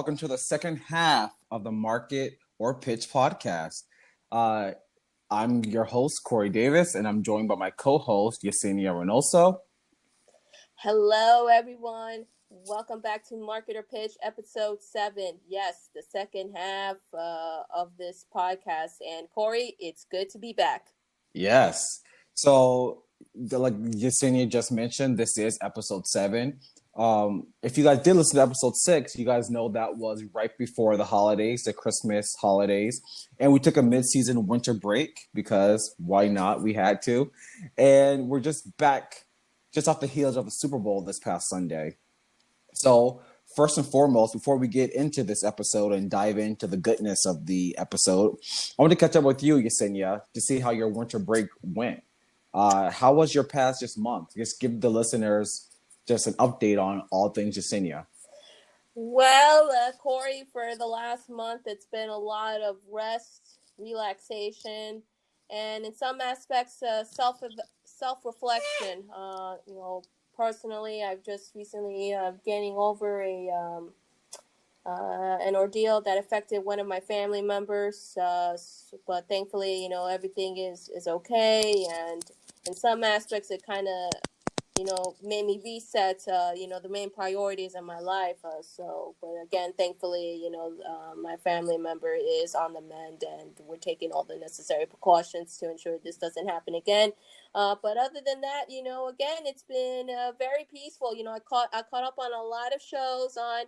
welcome to the second half of the Market or Pitch podcast. Uh, I'm your host, Corey Davis, and I'm joined by my co-host, Yesenia and Hello, everyone. Welcome back to Market or Pitch, episode 7. Yes, the second half of this podcast. And Corey, it's good to be back. Yes. So, like Yesenia just mentioned, this is episode 7. If you guys did listen to episode 6, you guys know that was right before the holidays, the Christmas holidays. And we took a mid-season winter break because why not? We had to. And we're just back just off the heels of the Super Bowl this past Sunday. So, first and foremost, before we get into this episode and dive into the goodness of the episode, I want to catch up with you, Yesenia, to see how your winter break went. How was your past just month? Just give the listeners just an update on all things Yesenia. Well, Corey, for the last month, it's been a lot of rest, relaxation, and in some aspects, self-reflection. Personally, I've just recently getting over an ordeal that affected one of my family members, but thankfully, everything is okay, and in some aspects, it kind of made me reset, the main priorities in my life. But again, thankfully, my family member is on the mend and we're taking all the necessary precautions to ensure this doesn't happen again. But other than that, again, it's been very peaceful. I caught up on a lot of shows on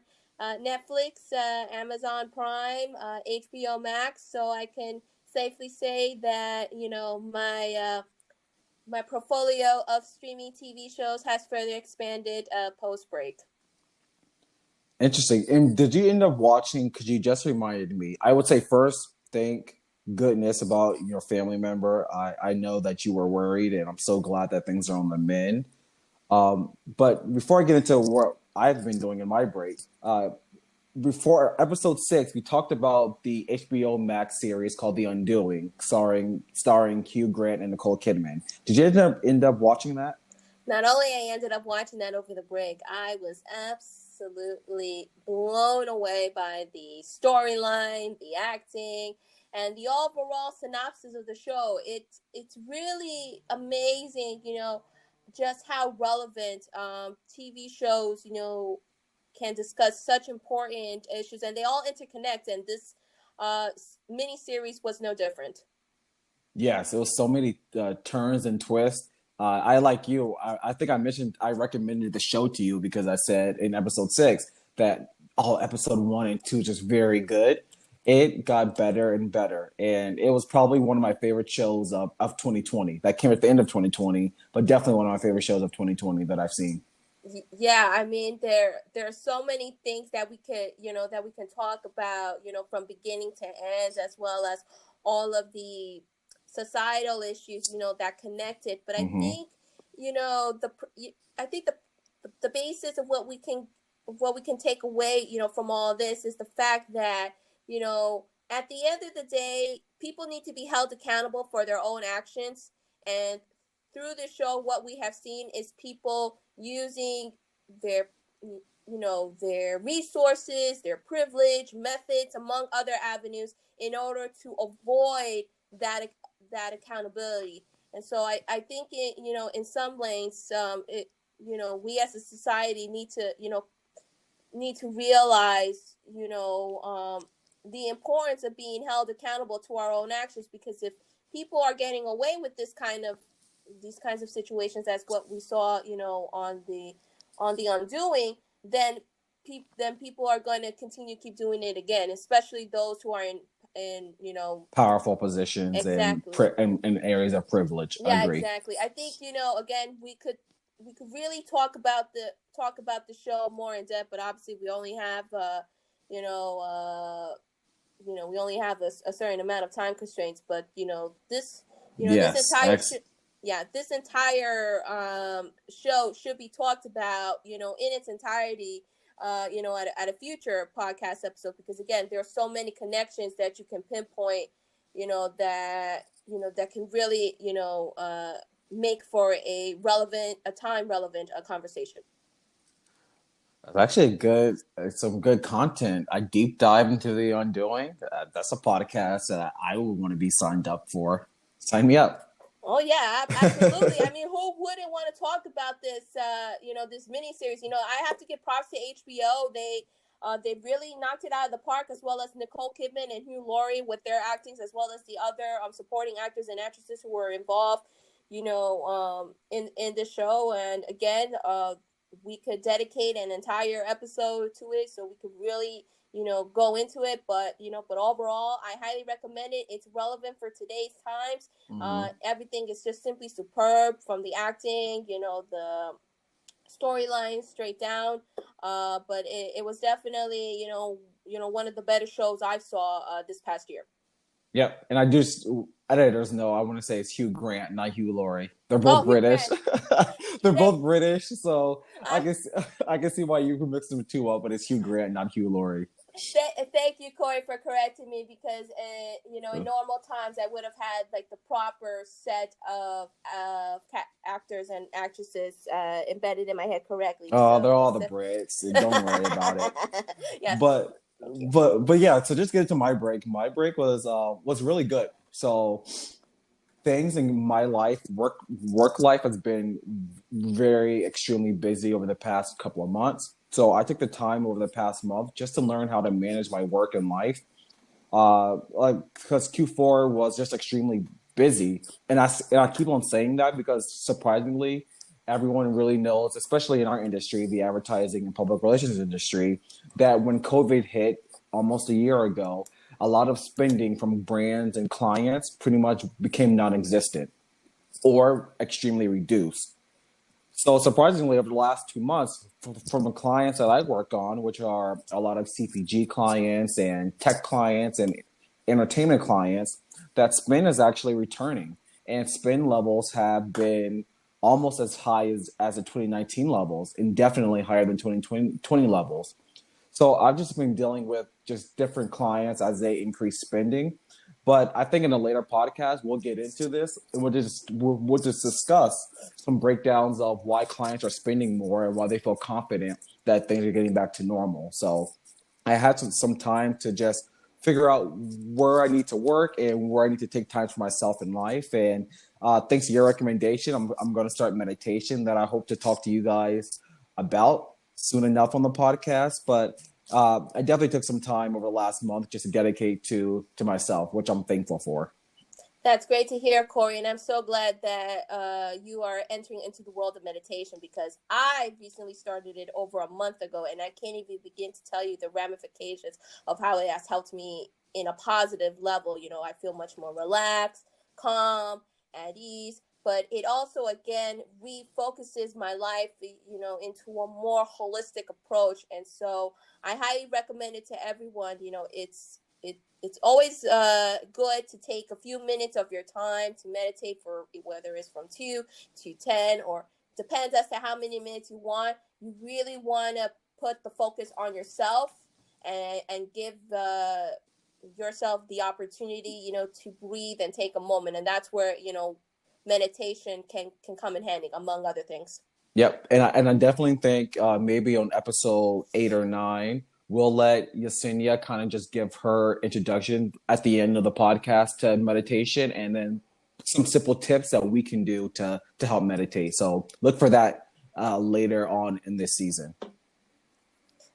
Netflix, Amazon Prime, HBO Max. So I can safely say that, my portfolio of streaming TV shows has further expanded post-break. Interesting. And did you end up watching, because you just reminded me, I would say first, thank goodness about your family member. I know that you were worried, and I'm so glad that things are on the mend. But before I get into what I've been doing in my break, before episode 6, we talked about the HBO Max series called The Undoing, starring Hugh Grant and Nicole Kidman. Did you end up watching that? Not only I ended up watching that over the break, I was absolutely blown away by the storyline, the acting, and the overall synopsis of the show. It's really amazing, just how relevant TV shows, can discuss such important issues, and they all interconnect, and this mini-series was no different. Yes, it was so many turns and twists. I like you. I think I recommended the show to you because I said in episode 6 that episode 1 and 2 is just very good. It got better and better, and it was probably one of my favorite shows of 2020. That came at the end of 2020, but definitely one of my favorite shows of 2020 that I've seen. Yeah, I mean there are so many things that we can talk about, from beginning to end, as well as all of the societal issues, that connected. But I think, the basis of what we can take away, from all this is the fact that, at the end of the day, people need to be held accountable for their own actions. And through the show, what we have seen is people using their resources, their privilege, methods, among other avenues, in order to avoid that accountability. And so I think it, in some lanes, we as a society need to realize, the importance of being held accountable to our own actions, because if people are getting away with these kinds of situations, as what we saw, on the Undoing, then people are going to continue to keep doing it again, especially those who are in powerful positions. Exactly. and areas of privilege. Yeah, I agree. Exactly. I think, again, we could really talk about the show more in depth, but obviously we only have we only have a certain amount of time constraints. But this this entire show should be talked about, in its entirety, at a future podcast episode, because again, there are so many connections that you can pinpoint, that can really, make for a time relevant conversation. It's actually good, some good content. I deep dive into the undoing. That's a podcast that I would want to be signed up for. Sign me up. Oh yeah, absolutely. I mean, who wouldn't want to talk about this? This miniseries. I have to give props to HBO. They really knocked it out of the park, as well as Nicole Kidman and Hugh Laurie with their actings, as well as the other supporting actors and actresses who were involved. In the show, and again, we could dedicate an entire episode to it, so we could really go into it. But overall, I highly recommend it. It's relevant for today's times. Hmm. Everything is just simply superb, from the acting, the storyline straight down. But it was definitely one of the better shows I saw this past year. Yep. And I just editors know I want to say it's Hugh Grant, not Hugh Laurie. They're both Oh, Hugh British. Grant. They're Thank, both British, so I uh, guess I can see why you can mix them two up, but it's Hugh Grant, not Hugh Laurie. thank you, Corey, for correcting me, because in normal times I would have had like the proper set of actors and actresses embedded in my head correctly. Oh, they're So all just the Brits. Don't worry about it. yes, But thank you. but yeah, so just get into my break. My break was really good. So things in my life, work life has been very extremely busy over the past couple of months. So I took the time over the past month just to learn how to manage my work and life. Like because Q4 was just extremely busy, and I keep on saying that because surprisingly, everyone really knows, especially in our industry, the advertising and public relations industry, that when COVID hit almost a year ago, a lot of spending from brands and clients pretty much became non-existent or extremely reduced. So surprisingly, over the last 2 months, from the clients that I work on, which are a lot of CPG clients and tech clients and entertainment clients, that spend is actually returning, and spend levels have been almost as high as the 2019 levels, and definitely higher than 2020 levels. So I've just been dealing with just different clients as they increase spending. But I think in a later podcast we'll get into this, and we'll just discuss some breakdowns of why clients are spending more and why they feel confident that things are getting back to normal. So I had some time to just figure out where I need to work and where I need to take time for myself in life. And thanks to your recommendation, I'm going to start meditation that I hope to talk to you guys about soon enough on the podcast. But I definitely took some time over the last month just to dedicate to myself, which I'm thankful for. That's great to hear, Corey, and I'm so glad that you are entering into the world of meditation, because I recently started it over a month ago, and I can't even begin to tell you the ramifications of how it has helped me in a positive level. I feel much more relaxed, calm, at ease. But it also, again, refocuses my life, into a more holistic approach. And so I highly recommend it to everyone. It's always good to take a few minutes of your time to meditate, for whether it's from 2 to 10, or depends as to how many minutes you want. You really want to put the focus on yourself, and give yourself the opportunity, to breathe and take a moment. And that's where, meditation can come in handy, among other things. Yep, and I definitely think maybe on episode 8 or 9 we'll let Yesenia kind of just give her introduction at the end of the podcast to meditation, and then some simple tips that we can do to help meditate. So look for that later on in this season.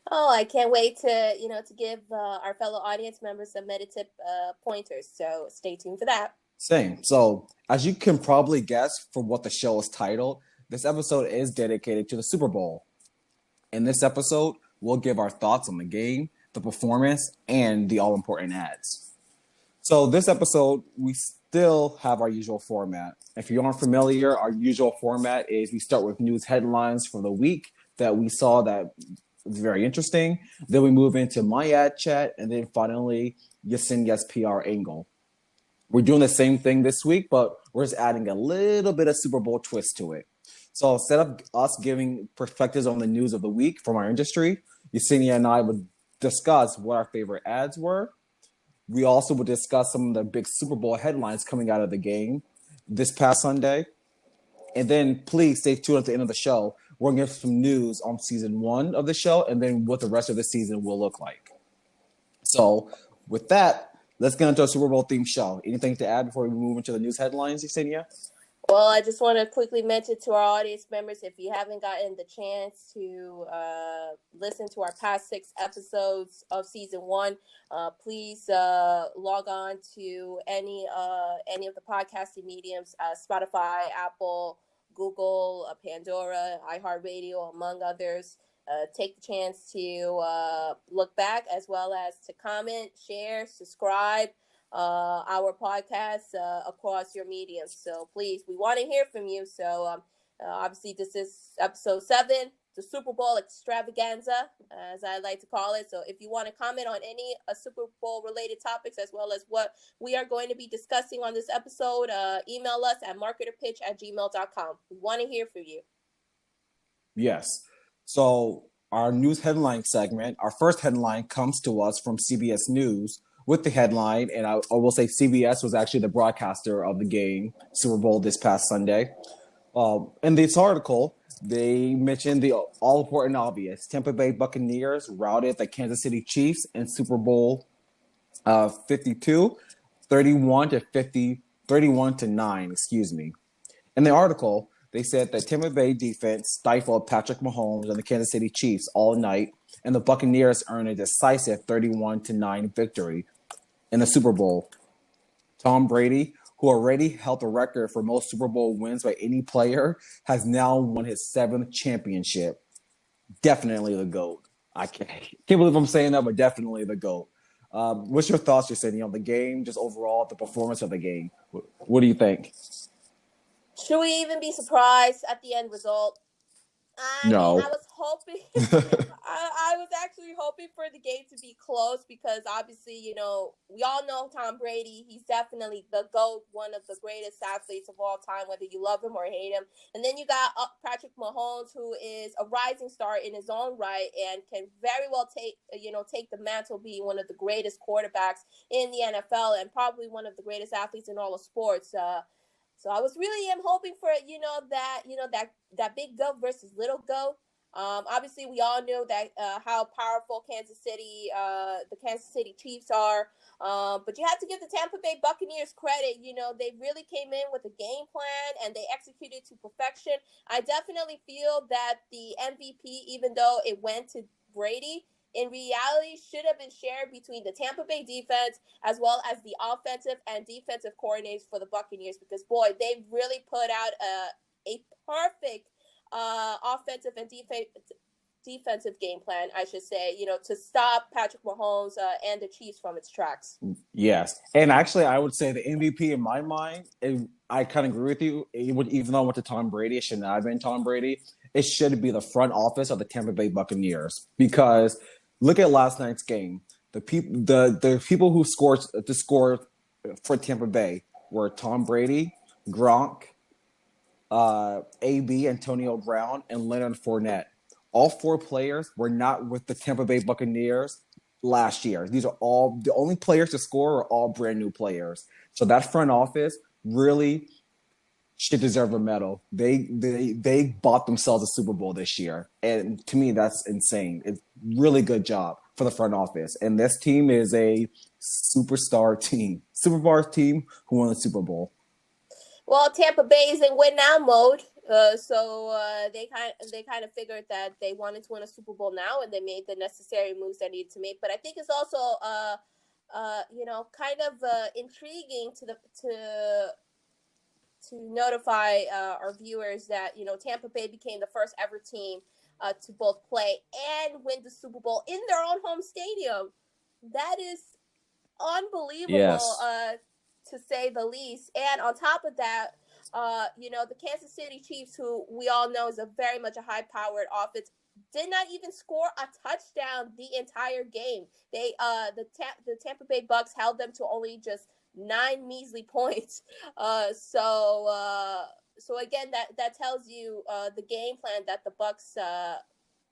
Oh, I can't wait to give our fellow audience members some meditative pointers. So stay tuned for that. Same. So as you can probably guess from what the show is titled, this episode is dedicated to the Super Bowl. In this episode, we'll give our thoughts on the game, the performance, and the all important ads. So, this episode, we still have our usual format. If you aren't familiar, our usual format is we start with news headlines for the week that we saw that was very interesting. Then we move into my ad chat, and then finally, Yesenia's PR angle. We're doing the same thing this week, but we're just adding a little bit of Super Bowl twist to it. So instead of us giving perspectives on the news of the week from our industry, Yesenia and I would discuss what our favorite ads were. We also would discuss some of the big Super Bowl headlines coming out of the game this past Sunday. And then please stay tuned at the end of the show we're going to give some news on season 1 of the show and then what the rest of the season will look like. So with that, let's get into a Super Bowl themed show. Anything to add before we move into the news headlines, Yesenia? Well, I just want to quickly mention to our audience members, if you haven't gotten the chance to listen to our past 6 episodes of season 1, please log on to any of the podcasting mediums, Spotify, Apple, Google, Pandora, iHeartRadio, among others. Take the chance to look back as well as to comment, share, subscribe our podcast across your mediums. So please, we want to hear from you. So obviously this is episode 7, the Super Bowl extravaganza, as I like to call it. So if you want to comment on any Super Bowl related topics, as well as what we are going to be discussing on this episode, email us at marketerpitch@gmail.com. We want to hear from you. Yes. So our news headline segment, our first headline comes to us from CBS News, with the headline, and I will say CBS was actually the broadcaster of the game, Super Bowl, this past Sunday. In this article, they mentioned the all-important obvious. Tampa Bay Buccaneers routed the Kansas City Chiefs in Super Bowl 52, 31-9, excuse me. In the article, they said that Tampa Bay defense stifled Patrick Mahomes and the Kansas City Chiefs all night, and the Buccaneers earned a decisive 31-9 victory in the Super Bowl. Tom Brady, who already held the record for most Super Bowl wins by any player, has now won his 7th championship. Definitely the GOAT. I can't believe I'm saying that, but definitely the GOAT. What's your thoughts, Yesenia, on the game, just overall, the performance of the game? What do you think? Should we even be surprised at the end result? I mean, I was hoping, I was actually hoping for the game to be close because obviously, you know, we all know Tom Brady. He's definitely the GOAT, one of the greatest athletes of all time, whether you love him or hate him. And then you got Patrick Mahomes, who is a rising star in his own right and can very well take the mantle, being one of the greatest quarterbacks in the NFL and probably one of the greatest athletes in all of sports. So I was really hoping for that big goat versus little goat. Obviously, we all know that how powerful the Kansas City Chiefs are. But you have to give the Tampa Bay Buccaneers credit. You know, they really came in with a game plan and they executed to perfection. I definitely feel that the MVP, even though it went to Brady, in reality should have been shared between the Tampa Bay defense as well as the offensive and defensive coordinators for the Buccaneers, because boy, they've really put out a perfect offensive and defensive game plan, I should say, you know, to stop Patrick Mahomes and the Chiefs from its tracks. Yes. And actually, I would say the MVP in my mind, I kind of agree with you. Even though I went to Tom Brady, it should not have been Tom Brady. It should be the front office of the Tampa Bay Buccaneers, because look at last night's game. The people who scored for Tampa Bay were Tom Brady, Gronk, AB, Antonio Brown, and Leonard Fournette. All 4 players were not with the Tampa Bay Buccaneers last year. These are all the only players to score are all brand new players. So that front office really should deserve a medal. They bought themselves a Super Bowl this year, and to me, that's insane. It's really good job for the front office, and this team is a superstar team who won the Super Bowl. Well, Tampa Bay is in win now mode, so they kind of figured that they wanted to win a Super Bowl now, and they made the necessary moves they needed to make. But I think it's also kind of intriguing to notify our viewers that, you know, Tampa Bay became the first ever team to both play and win the Super Bowl in their own home stadium. That is unbelievable, yes. To say the least. And on top of that, the Kansas City Chiefs, who we all know is very much a high-powered offense, did not even score a touchdown the entire game. They the Tampa Bay Bucks held them to only just 9 measly points. So again, that tells you the game plan that the Bucks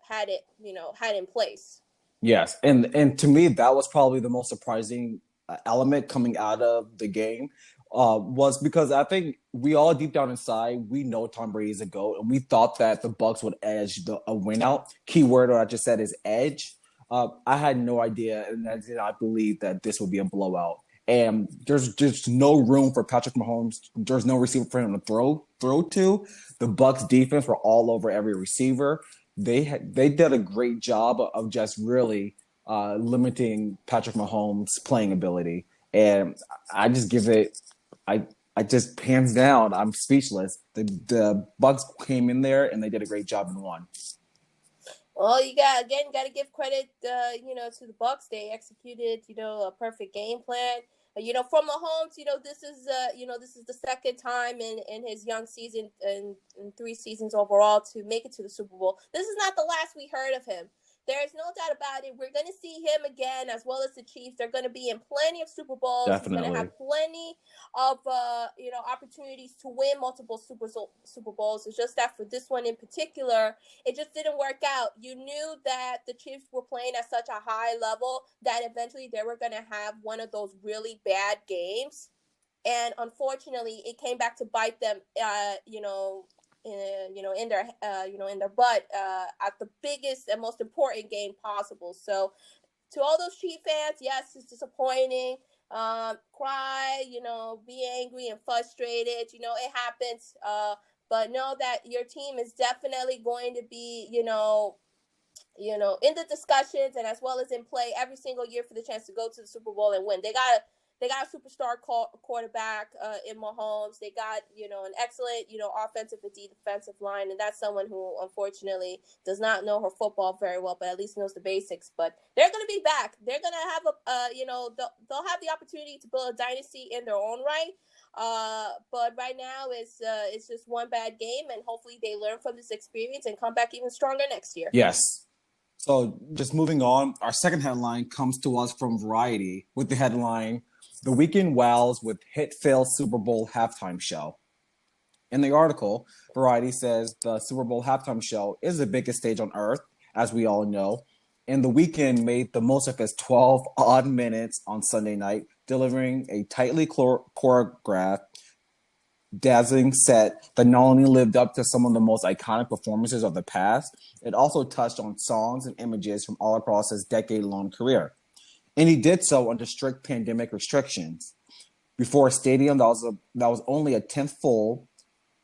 had in place. Yes, and to me, that was probably the most surprising element coming out of the game. was because I think we all deep down inside we know Tom Brady is a GOAT, and we thought that the Bucks would edge a win out. Key word what I just said is edge. I had no idea, and I did not believe that this would be a blowout. And there's just no room for Patrick Mahomes. There's no receiver for him to throw to. The Bucks defense were all over every receiver. They did a great job of just really limiting Patrick Mahomes' playing ability. And I just give it, I just hands down, I'm speechless. The Bucks came in there and they did a great job and won. Well, you got to give credit, to the Bucks. They executed, a perfect game plan. From Mahomes, this is the second time in his young season and in 3 seasons overall to make it to the Super Bowl. This is not the last we heard of him. There is no doubt about it. We're going to see him again, as well as the Chiefs. They're going to be in plenty of Super Bowls. Definitely. He's going to have plenty of, opportunities to win multiple Super Bowls. It's just that for this one in particular, it just didn't work out. You knew that the Chiefs were playing at such a high level that eventually they were going to have one of those really bad games. And unfortunately, it came back to bite them, in their butt at the biggest and most important game possible. So to all those Chief fans, yes, it's disappointing. Cry, be angry and frustrated. It happens. But know that your team is definitely going to be, in the discussions and as well as in play every single year for the chance to go to the Super Bowl and win. They got a superstar quarterback in Mahomes. They got, an excellent, offensive and defensive line. And that's someone who, unfortunately, does not know her football very well, but at least knows the basics. But they're going to be back. They're going to have they'll have the opportunity to build a dynasty in their own right. But right now it's just one bad game. And hopefully they learn from this experience and come back even stronger next year. Yes. So just moving on, our second headline comes to us from Variety with the headline, "The Weekend Wows with Hit-Filled Super Bowl Halftime Show." In the article, Variety says the Super Bowl halftime show is the biggest stage on earth, as we all know, and The Weeknd made the most of his 12 odd minutes on Sunday night, delivering a tightly choreographed, dazzling set that not only lived up to some of the most iconic performances of the past, it also touched on songs and images from all across his decade-long career. And he did so under strict pandemic restrictions. Before a stadium that was only a tenth full,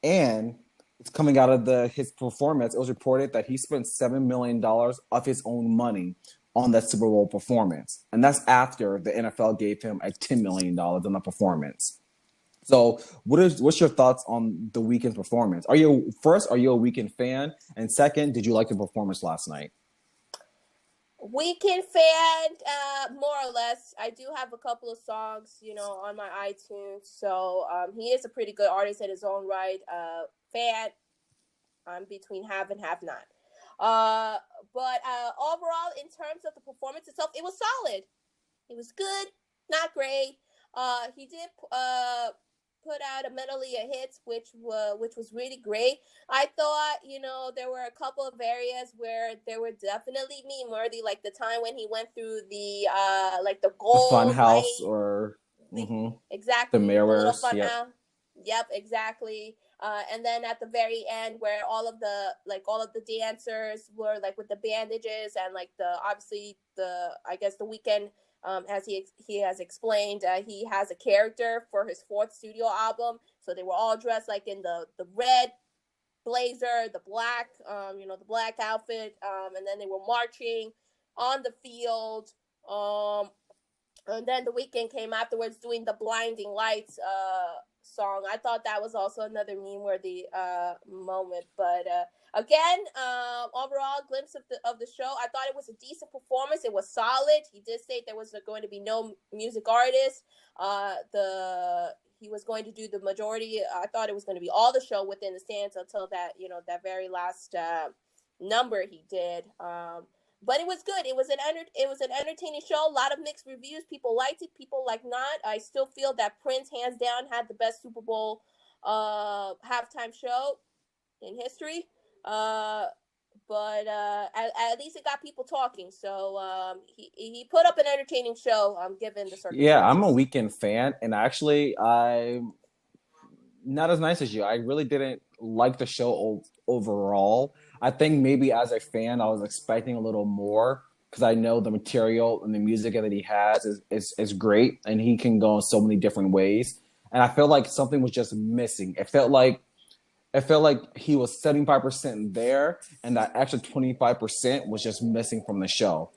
and it's coming out of his performance, it was reported that he spent $7 million of his own money on that Super Bowl performance. And that's after the NFL gave him a $10 million on the performance. So what's your thoughts on the Weeknd performance? Are you a Weeknd fan? And second, did you like the performance last night? Weeknd fan, more or less. I do have a couple of songs, on my iTunes. So he is a pretty good artist in his own right. Fan, I'm between have and have not. But overall, in terms of the performance itself, it was solid. It was good, not great. He did put out a medley of hits, which was really great. I thought, there were a couple of areas where they were definitely meme worthy, like the time when he went through the the gold the fun house light. or exactly the mirrors. Fun house. Yep, exactly. And then at the very end, where all of the dancers were like with the bandages and obviously the Weeknd. As he has explained, he has a character for his 4th studio album. So they were all dressed like in the red blazer, the black, the black outfit. And then they were marching on the field. And then the Weeknd came afterwards doing the Blinding Lights song. I thought that was also another meme-worthy moment. But again, overall glimpse of the show. I thought it was a decent performance. It was solid. He did say there was going to be no music artist. He was going to do the majority. I thought it was going to be all the show within the stands until that that very last number he did. But it was good. It was an entertaining show. A lot of mixed reviews. People liked it. People like not. I still feel that Prince, hands down, had the best Super Bowl halftime show in history. but at least it got people talking. So he put up an entertaining show, given the Yeah, I'm a circumstances. Weekend fan, and actually, I'm not as nice as you. I really didn't like the show overall. I think maybe as a fan, I was expecting a little more because I know the material and the music that he has is great, and he can go in so many different ways. And I felt like something was just missing. It felt like he was 75% there, and that extra 25% was just missing from the show.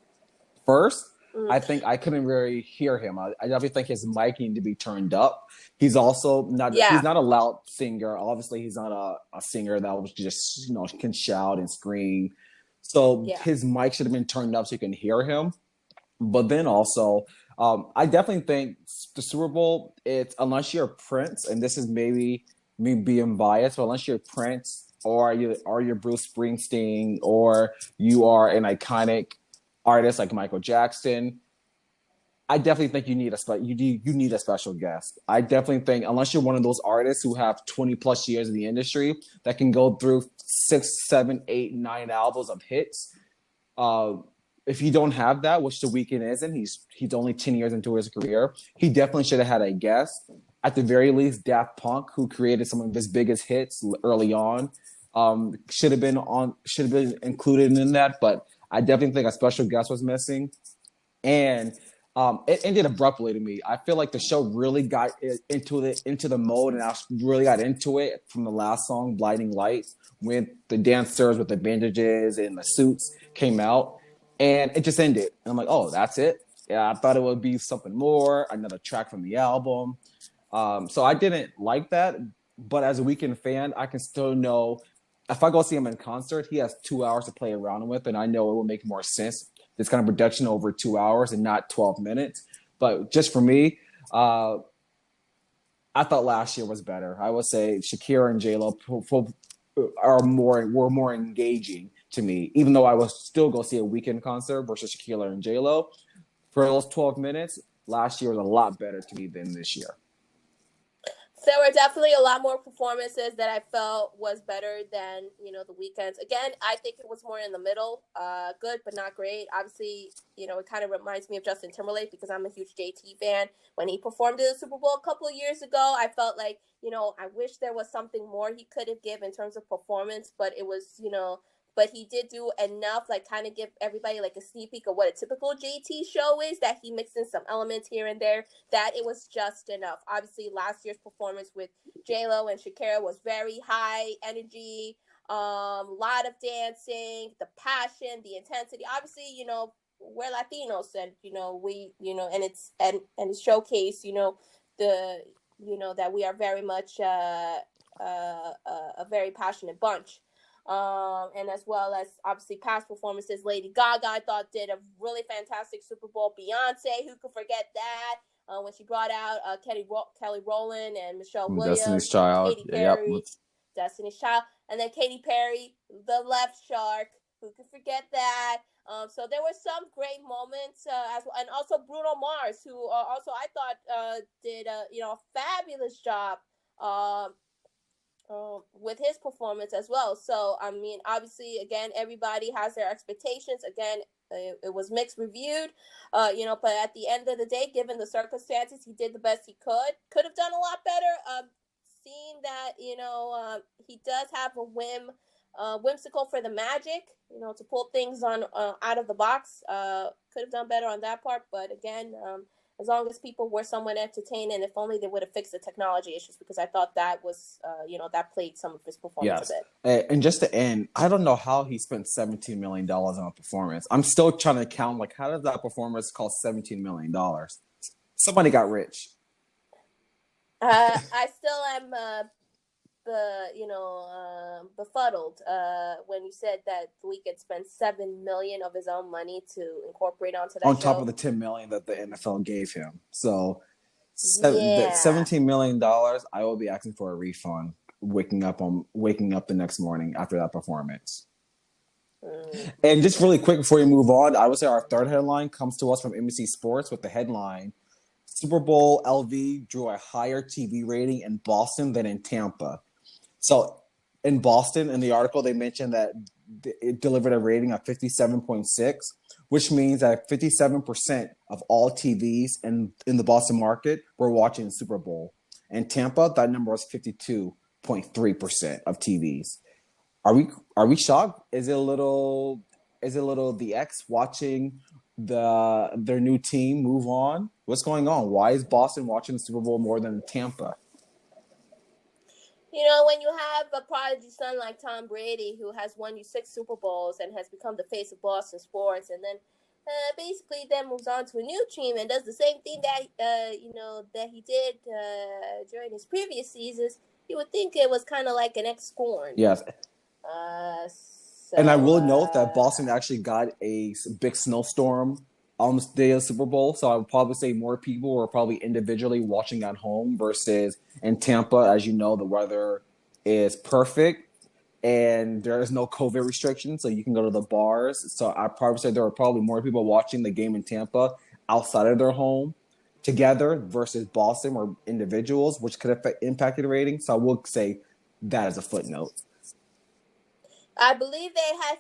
First, Mm. I think I couldn't really hear him. I definitely think his mic needed to be turned up. He's Yeah, not a loud singer. Obviously, he's not a singer that was just, can shout and scream. So yeah, his mic should have been turned up so you can hear him. But then also, I definitely think the Super Bowl, it's unless you're Prince, and this is maybe me being biased, but unless you're Prince or you're Bruce Springsteen or you are an iconic artist like Michael Jackson, I definitely think you need a special guest. I definitely think unless you're one of those artists who have 20 plus years in the industry that can go through 6, 7, 8, 9 albums of hits, uh, if you don't have that, which The Weeknd isn't, he's only 10 years into his career. He definitely should have had a guest. At the very least, Daft Punk, who created some of his biggest hits early on, should have been included in that. But I definitely think a special guest was missing, and it ended abruptly to me. I feel like the show really got into the mode, and I really got into it from the last song, "Blinding Lights," when the dancers with the bandages and the suits came out, and it just ended. And I'm like, oh, that's it. Yeah, I thought it would be something more, another track from the album. So I didn't like that, but as a Weekend fan, I can still know if I go see him in concert, he has 2 hours to play around with, and I know it will make more sense this kind of production over 2 hours and not 12 minutes. But just for me, uh, I thought last year was better. I would say Shakira and J Lo were more engaging to me, even though I would still go see a Weekend concert versus Shakira and J Lo. For those 12 minutes, last year was a lot better to me than this year. there were definitely a lot more performances that I felt was better than the weekends. Again, I think it was more in the middle, good but not great. Obviously, it kind of reminds me of Justin Timberlake because I'm a huge JT fan. When he performed in the Super Bowl a couple of years ago, I felt like I wish there was something more he could have given in terms of performance, but it was but he did do enough, like kind of give everybody like a sneak peek of what a typical JT show is, that he mixed in some elements here and there, that it was just enough. Obviously, last year's performance with J Lo and Shakira was very high energy, lot of dancing, the passion, the intensity. Obviously, we're Latinos, and we, and it's showcase, the that we are very much a very passionate bunch. And as well as obviously past performances, Lady Gaga I thought did a really fantastic Super Bowl. Beyonce, who could forget that? When she brought out Kelly Rowland and Michelle Destiny's Williams, and then Child. Katy Yep. Perry, Destiny's Child, and then Katy Perry, the Left Shark, who could forget that? So there were some great moments as well, and also Bruno Mars, who also I thought did a fabulous job um, with his performance as well. So I mean, obviously, again, everybody has their expectations. Again, it was mixed reviewed, but at the end of the day, given the circumstances, he did the best he could. Could have done a lot better. Seeing that he does have a whimsical for the magic, to pull things on out of the box. Could have done better on that part, but again, as long as people were somewhat entertained, and if only they would have fixed the technology issues, because I thought that was, that played some of his performance a Yes. bit. And just to end, I don't know how he spent $17 million on a performance. I'm still trying to count, like, how does that performance cost $17 million? Somebody got rich. I still am befuddled when you said that we could spend 7 million of his own money to incorporate onto that On top of show. the 10 million that the NFL gave him. So Yeah. $17 million, I will be asking for a refund waking up the next morning after that performance. And just really quick before we move on, I would say our third headline comes to us from NBC Sports with the headline: Super Bowl LV drew a higher TV rating in Boston than in Tampa. So in Boston, in the article, they mentioned that it delivered a rating of 57.6, which means that 57% of all TVs in the Boston market were watching the Super Bowl. In Tampa, that number was 52.3% of TVs. Are we shocked? Is it a little the X watching their new team move on? What's going on? Why is Boston watching the Super Bowl more than Tampa? You know, when you have a prodigy son like Tom Brady, who has won you 6 Super Bowls and has become the face of Boston sports, and then basically then moves on to a new team and does the same thing that that he did during his previous seasons, you would think it was kind of like an ex-scorn. Yes. And I will note that Boston actually got a big snowstorm on the day of the Super Bowl. So I would probably say more people were probably individually watching at home versus in Tampa. As you know, the weather is perfect and there is no COVID restrictions. So you can go to the bars. So I'd probably say there were probably more people watching the game in Tampa outside of their home together versus Boston or individuals, which could have impacted the rating. So I will say that as a footnote. I believe they had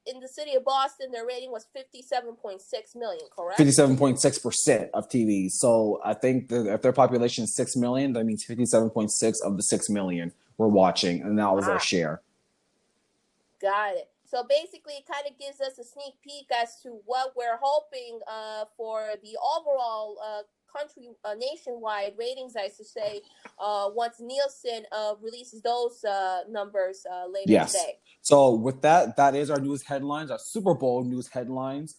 in the city of Boston, their rating was 57.6 million, correct? 57.6% of TVs. So I think that if their population is 6 million, that means 57.6 of the 6 million were watching, and that was our share. Got it. So basically, it kind of gives us a sneak peek as to what we're hoping for the overall country nationwide ratings, I should say, once Nielsen releases those numbers later today. So with that, that is our news headlines, our Super Bowl news headlines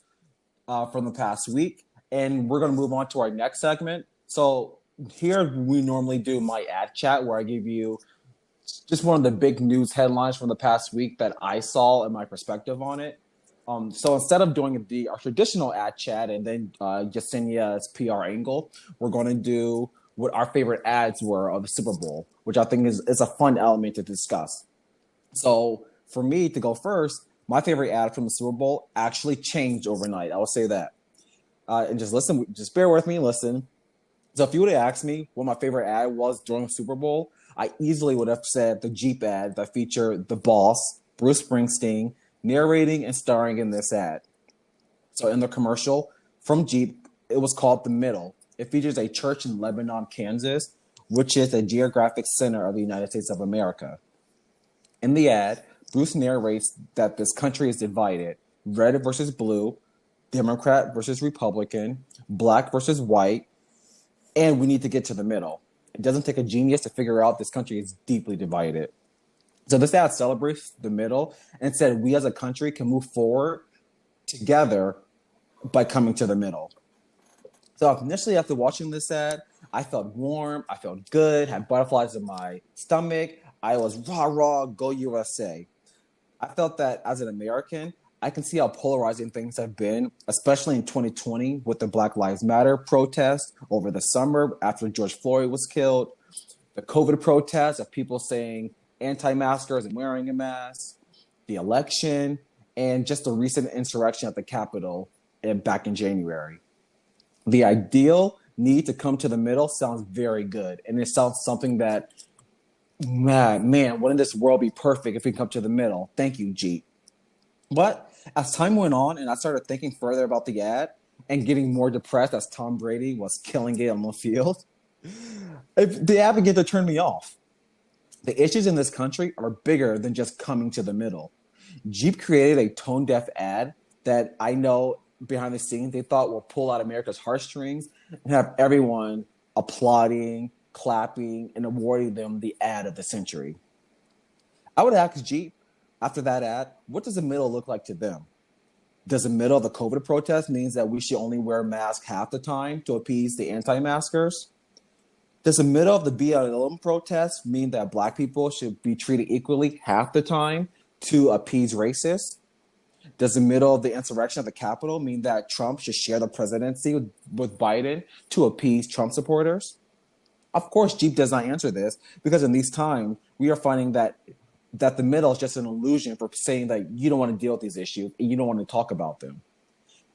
from the past week. And we're going to move on to our next segment. So here we normally do my ad chat, where I give you just one of the big news headlines from the past week that I saw and my perspective on it. So instead of doing our traditional ad chat and then Yesenia's PR angle, we're going to do what our favorite ads were of the Super Bowl, which I think is a fun element to discuss. So for me to go first, my favorite ad from the Super Bowl actually changed overnight. I will say that. And just bear with me, listen. So if you would have asked me what my favorite ad was during the Super Bowl, I easily would have said the Jeep ad that featured the boss, Bruce Springsteen, narrating and starring in this ad. So in the commercial from Jeep, it was called The Middle. It features a church in Lebanon, Kansas, which is the geographic center of the United States of America. In the ad, Bruce narrates that this country is divided: red versus blue, Democrat versus Republican, black versus white, and we need to get to the middle. It doesn't take a genius to figure out this country is deeply divided. So this ad celebrates the middle and said we as a country can move forward together by coming to the middle. So initially after watching this ad, I felt warm, I felt good, had butterflies in my stomach. I was rah, rah, go USA. I felt that as an American, I can see how polarizing things have been, especially in 2020 with the Black Lives Matter protests over the summer after George Floyd was killed, the COVID protests of people saying anti-maskers and wearing a mask, the election, and just the recent insurrection at the Capitol back in January. The ideal need to come to the middle sounds very good, and it sounds something that, man, wouldn't this world be perfect if we come to the middle? Thank you, Jeep. But as time went on and I started thinking further about the ad and getting more depressed as Tom Brady was killing it on the field, the ad began to turn me off. The issues in this country are bigger than just coming to the middle. Jeep created a tone-deaf ad that I know behind the scenes they thought will pull out America's heartstrings and have everyone applauding, clapping, and awarding them the ad of the century. I would ask Jeep, after that ad, what does the middle look like to them? Does the middle of the COVID protest means that we should only wear masks half the time to appease the anti-maskers? Does the middle of the BLM protest mean that Black people should be treated equally half the time to appease racists? Does the middle of the insurrection at the Capitol mean that Trump should share the presidency with Biden to appease Trump supporters? Of course, Jeep does not answer this because in these times, we are finding that the middle is just an illusion for saying that you don't want to deal with these issues and you don't want to talk about them.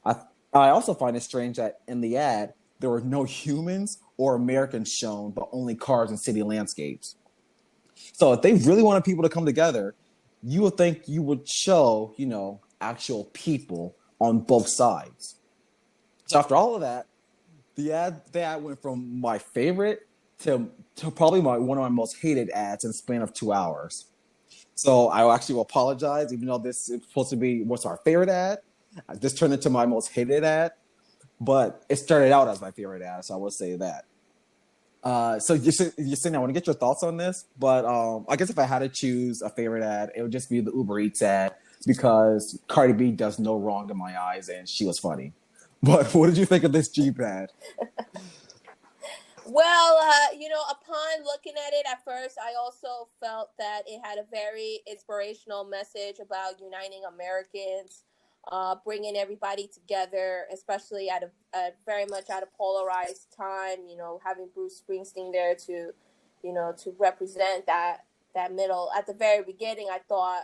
I also find it strange that in the ad, there were no humans or Americans shown, but only cars and city landscapes. So if they really wanted people to come together you would think you would show, actual people on both sides. So after all of that, the ad went from my favorite to probably one of my most hated ads in the span of 2 hours. So I actually will apologize, even though this is supposed to be what's our favorite ad. This turned into my most hated ad, but it started out as my favorite ad, so I will say that. So Yesenia, I want to get your thoughts on this, but I guess if I had to choose a favorite ad, it would just be the Uber Eats ad because Cardi B does no wrong in my eyes, and she was funny. But what did you think of this Jeep ad? Well, upon looking at it at first, I also felt that it had a very inspirational message about uniting Americans, bringing everybody together, especially at very much at a polarized time. Having Bruce Springsteen there to represent that middle at the very beginning, I thought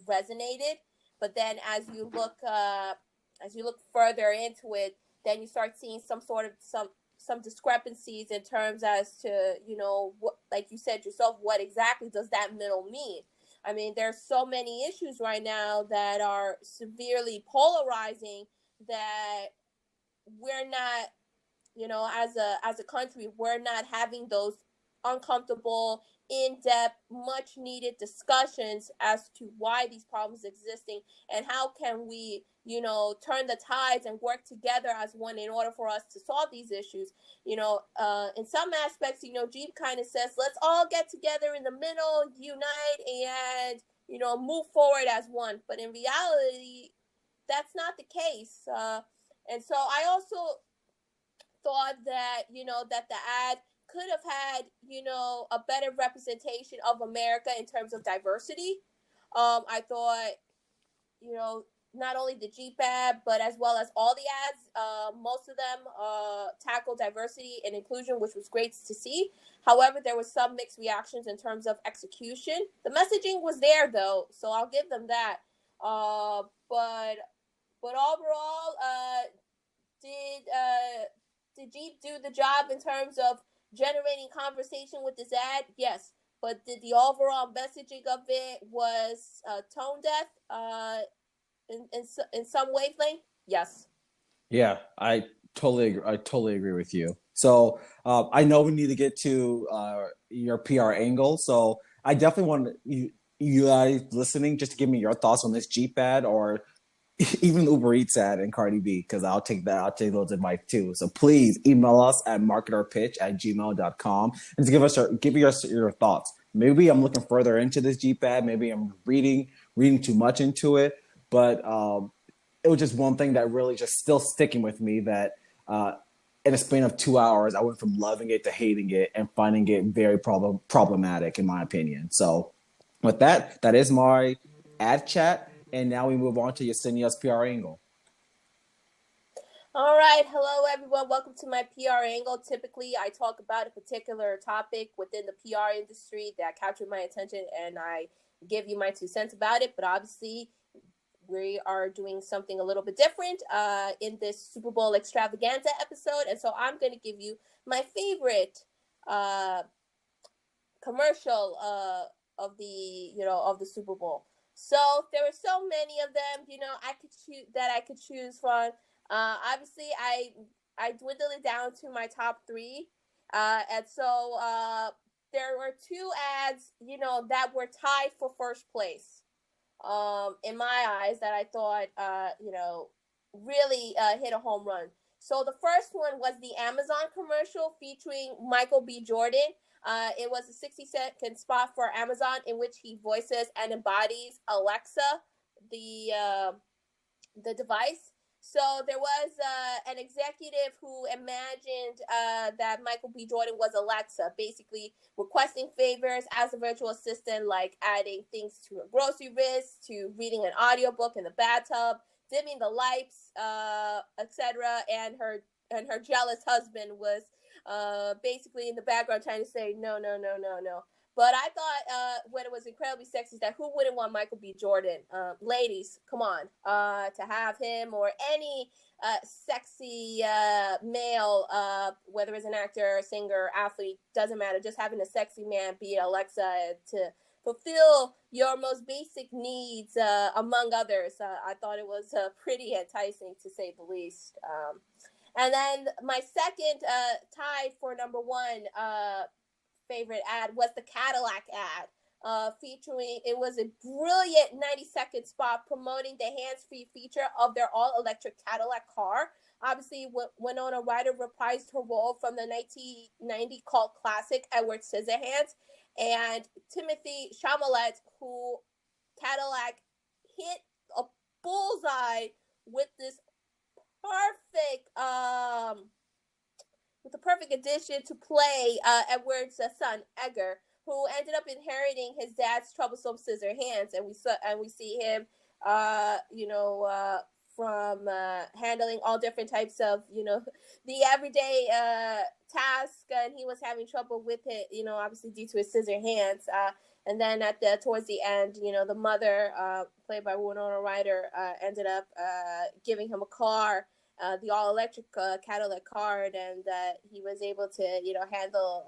resonated. But then as you look further into it, then you start seeing some discrepancies in terms as to what, like you said yourself, what exactly does that middle mean. I mean, there's so many issues right now that are severely polarizing that we're not, as a country, we're not having those uncomfortable, in-depth, much needed discussions as to why these problems existing and how can we turn the tides and work together as one in order for us to solve these issues. In some aspects, Jeep kind of says, let's all get together in the middle, unite, and move forward as one. But in reality, that's not the case. And so I also thought that that the ad could have had a better representation of America in terms of diversity. I thought not only the Jeep ad, but as well as all the ads, most of them tackle diversity and inclusion, which was great to see. However, there was some mixed reactions in terms of execution. The messaging was there though, so I'll give them that. But overall, did Jeep do the job in terms of generating conversation with this ad? Yes. But did the overall messaging of it was tone deaf in some wavelength? Yes. Yeah, I totally agree with you. So I know we need to get to your PR angle. So I definitely want you guys listening just to give me your thoughts on this Jeep ad or even Uber Eats ad and Cardi B, because I'll take that. I'll take those advice too. So please email us at marketerpitch@gmail.com and to give us your thoughts. Maybe I'm looking further into this Jeep ad. Maybe I'm reading too much into it. But it was just one thing that really just still sticking with me that in a span of 2 hours, I went from loving it to hating it and finding it very problematic in my opinion. So with that, that is my ad chat. And now we move on to Yesenia's PR angle. All right. Hello, everyone. Welcome to my PR angle. Typically, I talk about a particular topic within the PR industry that captured my attention and I give you my 2 cents about it. But obviously, we are doing something a little bit different in this Super Bowl extravaganza episode. And so I'm going to give you my favorite commercial of the Super Bowl. So there were so many of them, I could choose from. Obviously, I dwindled it down to my top three, and so there were two ads, that were tied for first place. In my eyes, that I thought, really hit a home run. So the first one was the Amazon commercial featuring Michael B. Jordan. It was a 60-second spot for Amazon in which he voices and embodies Alexa, the device. So there was an executive who imagined that Michael B. Jordan was Alexa, basically requesting favors as a virtual assistant, like adding things to her grocery list, to reading an audiobook in the bathtub, dimming the lights, etc. And her jealous husband was basically in the background trying to say no, no, no, no, no. But I thought what it was incredibly sexy is that who wouldn't want Michael B. Jordan? Ladies, come on. To have him or any sexy male, whether it's an actor, singer, athlete, doesn't matter. Just having a sexy man be Alexa fulfill your most basic needs, among others. I thought it was pretty enticing, to say the least. And then my second, tied for number one, favorite ad was the Cadillac ad. Featuring, it was a brilliant 90-second spot promoting the hands-free feature of their all-electric Cadillac car. Obviously, Winona Ryder reprised her role from the 1990 cult classic Edward Scissorhands, and Timothy Chalamet, who Cadillac hit a bullseye with this perfect with the perfect addition to play Edward's son Edgar, who ended up inheriting his dad's troublesome scissor hands, and we see him, from handling all different types of the everyday task, and he was having trouble with it, obviously due to his scissor hands. And then towards the end, the mother, played by Winona Ryder, ended up giving him a car, the all-electric Cadillac car, and he was able to handle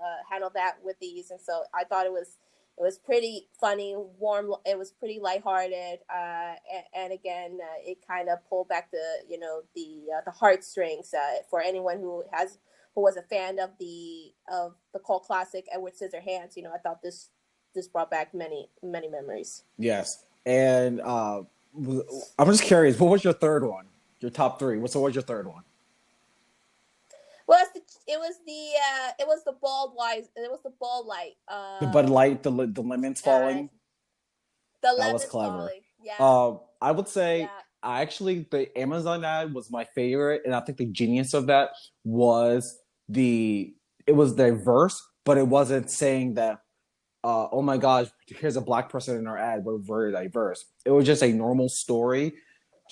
that with ease. And so I thought it was pretty funny, warm. It was pretty lighthearted, and again, it kind of pulled back the heartstrings for anyone who was a fan of the cult classic Edward Scissorhands. I thought this brought back many memories. Yes, and I'm just curious, what was your third one? Your top three. What was your third one? Well, it was the Bud Light. The Bud Light, the lemons falling. The lemons, that was clever. Falling. Yeah. I would say the Amazon ad was my favorite, and I think the genius of that was it was diverse, but it wasn't saying that, oh my gosh, here's a black person in our ad, we're very diverse. It was just a normal story.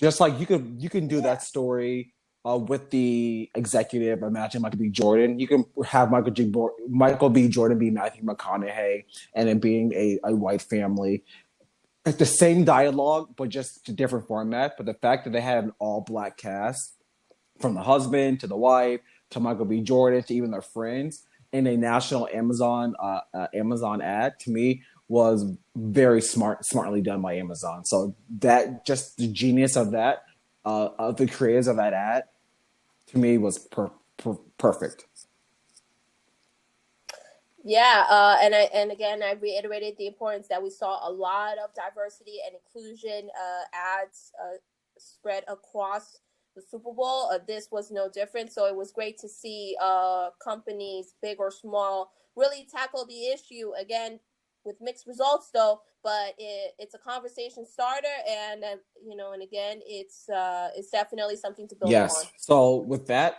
Just like you can do that story with the executive. Imagine Michael B. Jordan. You can have Michael B. Jordan be Matthew McConaughey, and it being a white family. It's the same dialogue, but just a different format. But the fact that they had an all-black cast, from the husband to the wife to Michael B. Jordan to even their friends, in a national Amazon ad, to me, was very smartly done by Amazon. So that, just the genius of that, of the creators of that ad, to me was perfect. Yeah, and again, I reiterated the importance that we saw a lot of diversity and inclusion ads spread across the Super Bowl. This was no different. So it was great to see companies, big or small, really tackle the issue, again, with mixed results though, but it's a conversation starter, and and again, it's definitely something to build on. So with that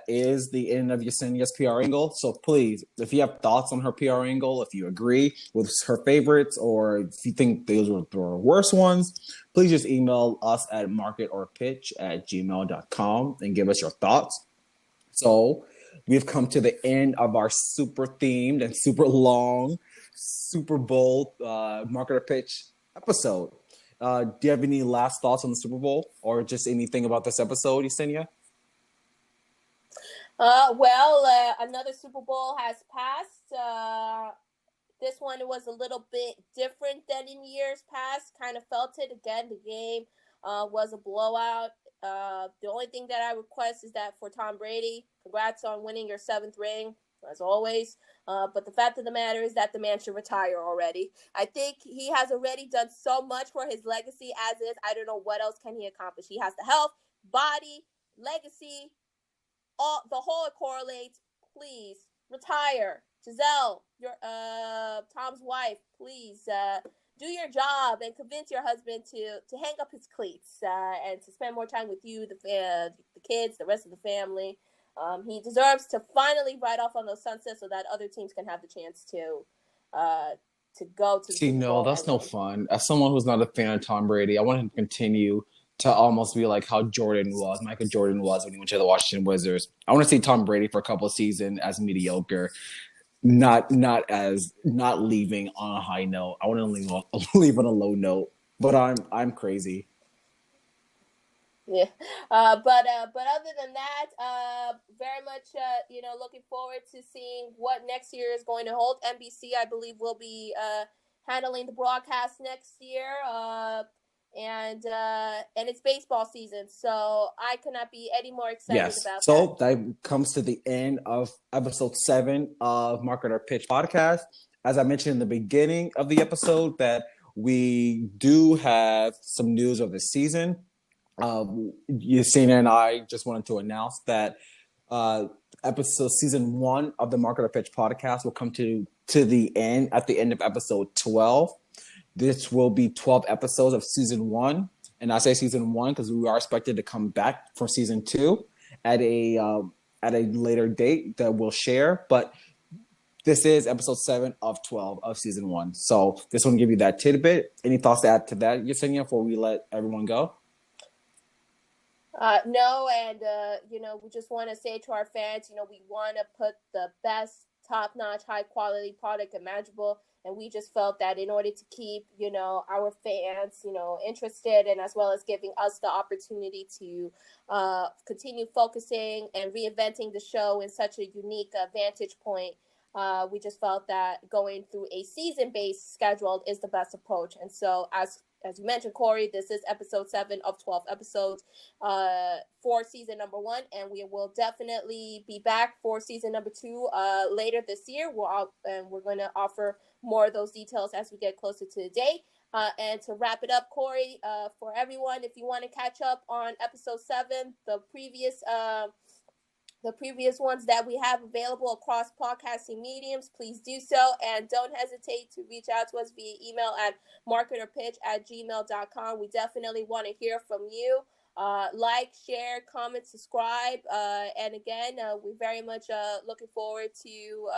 is the end of Yesenia's PR angle. So please, if you have thoughts on her PR angle, if you agree with her favorites, or if you think those were the worst ones, please just email us at marketorpitch@gmail.com and give us your thoughts. So we've come to the end of our super themed and super long Super Bowl marketer pitch episode. Do you have any last thoughts on the Super Bowl, or just anything about this episode, Yesenia? Another Super Bowl has passed. This one, it was a little bit different than in years past. Kind of felt it again. The game was a blowout. The only thing that I request is that for Tom Brady, congrats on winning your 7th ring, as always. But the fact of the matter is that the man should retire already. I think he has already done so much for his legacy as is. I don't know what else can he accomplish. He has the health, body, legacy, the whole it correlates. Please retire. Giselle, your Tom's wife, please do your job and convince your husband to hang up his cleats and to spend more time with you, the kids, the rest of the family. He deserves to finally ride off on those sunsets so that other teams can have the chance to go to the Super Bowl. That's no fun. As someone who's not a fan of Tom Brady, I want him to continue to almost be like how Michael Jordan was when he went to the Washington Wizards. I want to see Tom Brady for a couple of seasons as mediocre, not leaving on a high note. I want to leave on a low note, but I'm crazy. Yeah, but other than that, very much looking forward to seeing what next year is going to hold. NBC, I believe, will be handling the broadcast next year. And it's baseball season, so I could not be any more excited about so that comes to the end of episode 7 of Marketer Pitch podcast. As I mentioned in the beginning of the episode, that we do have some news of the season. Yesenia and I just wanted to announce that season 1 of the Marketer Pitch podcast will come to the end at the end of episode 12. This will be 12 episodes of season 1. And I say season 1 because we are expected to come back for season 2 at a later date that we'll share. But this is episode 7 of 12 of season 1. So this one give you that tidbit. Any thoughts to add to that, Yesenia, before we let everyone go? No, and we just want to say to our fans, we want to put the best, top-notch, high-quality product imaginable. And we just felt that in order to keep, our fans, interested, and as well as giving us the opportunity to continue focusing and reinventing the show in such a unique vantage point, we just felt that going through a season-based schedule is the best approach. And so as you mentioned, Corey, this is episode 7 of 12 episodes for season number 1, and we will definitely be back for season number 2 later this year. We're going to offer more of those details as we get closer to the date. And to wrap it up, Corey, for everyone, if you want to catch up on episode 7, the previous ones that we have available across podcasting mediums, please do so. And don't hesitate to reach out to us via email at marketerpitch@gmail.com. We definitely want to hear from you. Like, share, comment, subscribe. And again, we're very much looking forward to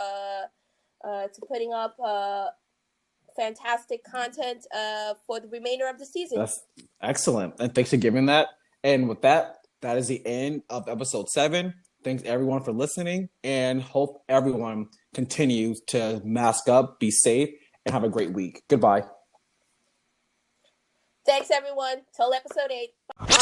putting up fantastic content for the remainder of the season. That's excellent. And thanks for giving that. And with that, that is the end of episode 7. Thanks everyone for listening, and hope everyone continues to mask up, be safe, and have a great week. Goodbye. Thanks everyone. Till episode 8. Bye.